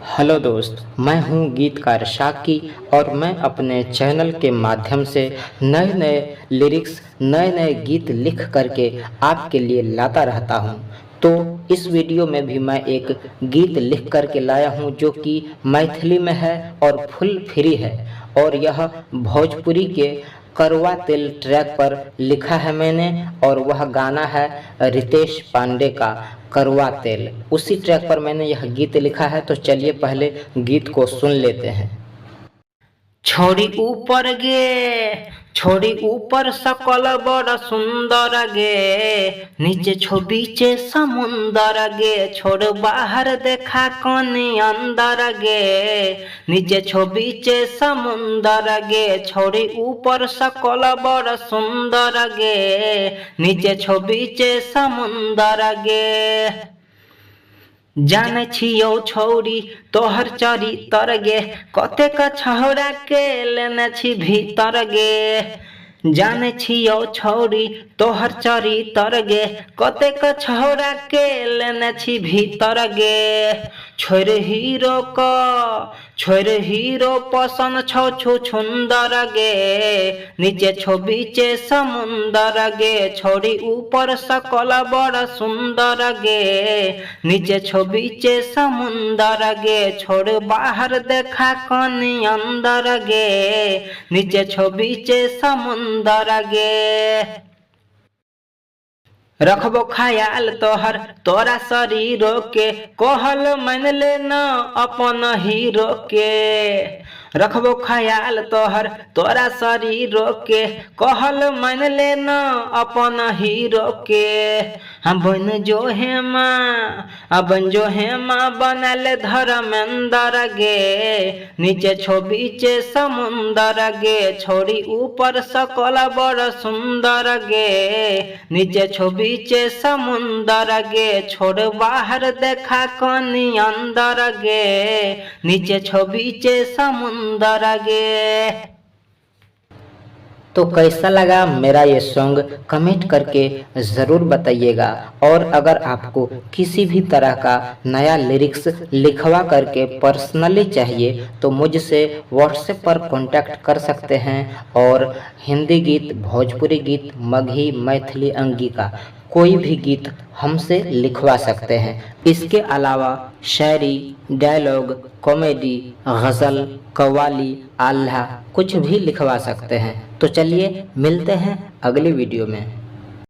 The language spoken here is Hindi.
हेलो दोस्त, मैं हूं गीतकार शाकी और मैं अपने चैनल के माध्यम से नए नए लिरिक्स, नए नए गीत लिख करके आपके लिए लाता रहता हूं। तो इस वीडियो में भी मैं एक गीत लिख करके लाया हूं जो कि मैथिली में है और फुल फ्री है। और यह भोजपुरी के करवा तेल ट्रैक पर लिखा है मैंने, और वह गाना है रितेश पांडे का करवा तेल। उसी ट्रैक पर मैंने यह गीत लिखा है, तो चलिए पहले गीत को सुन लेते हैं। छोड़ी ऊपर गे, छोड़ी ऊपर सकल बड़ सुंदर गे, नीचे छो बीचे समुंदर गे, छोड़ बाहर देखा कनी अंदर गे, नीचे छो बीचे समुंदर गे, छोड़ी ऊपर सकल बड़ सुंदर गे, नीचे छो बीचे समुंदर गे। जाने छियौ छौरी तोहर चरी तर गे, कतेक छौड़ा के लेने छी भीतर गे। जाने छियौ छौरी तोहर चरी तर गे, कतेक छौड़ा के लेने छी भीतर गे। छोड़ हीरो को, छोड़ हीरो पसन छौ छु छुंदर गे, नीचे छो बीचे समुंदर गे, छोड़ी ऊपर सकल बड़ सुंदर गे, नीचे छो बीचे समुंदर गे, छोड़ बाहर देखा कनी अंदर गे, नीचे छो बीचे समुंदर गे। रखबो ख्याल तोहर तोरा शरीरो के, कहल मान लेना अपन हीरो के। रखबो ख्याल तोहर तोरा शरीरो के, कहल मान लेना अपन हीरो के। हम बन जो हेमा, बन जो हेमा बनल धर्मेंद्र गे, नीचे छो बीचे समुंदर गे, छोड़ी ऊपर सकल बड़ सुंदर गे, नीचे छो बीचे समुंदर गे, छोड़ बाहर देखा कनी अंदर गे, नीचे छो बीचे समुंदर गे। तो कैसा लगा मेरा ये सॉन्ग, कमेंट करके ज़रूर बताइएगा। और अगर आपको किसी भी तरह का नया लिरिक्स लिखवा करके पर्सनली चाहिए तो मुझसे व्हाट्सएप पर कांटेक्ट कर सकते हैं। और हिंदी गीत, भोजपुरी गीत, मगही, मैथिली अंगिका, कोई भी गीत हमसे लिखवा सकते हैं। इसके अलावा शायरी, डायलॉग, कॉमेडी, गज़ल, कव्वाली, आल्हा कुछ भी लिखवा सकते हैं। तो चलिए मिलते हैं अगली वीडियो में।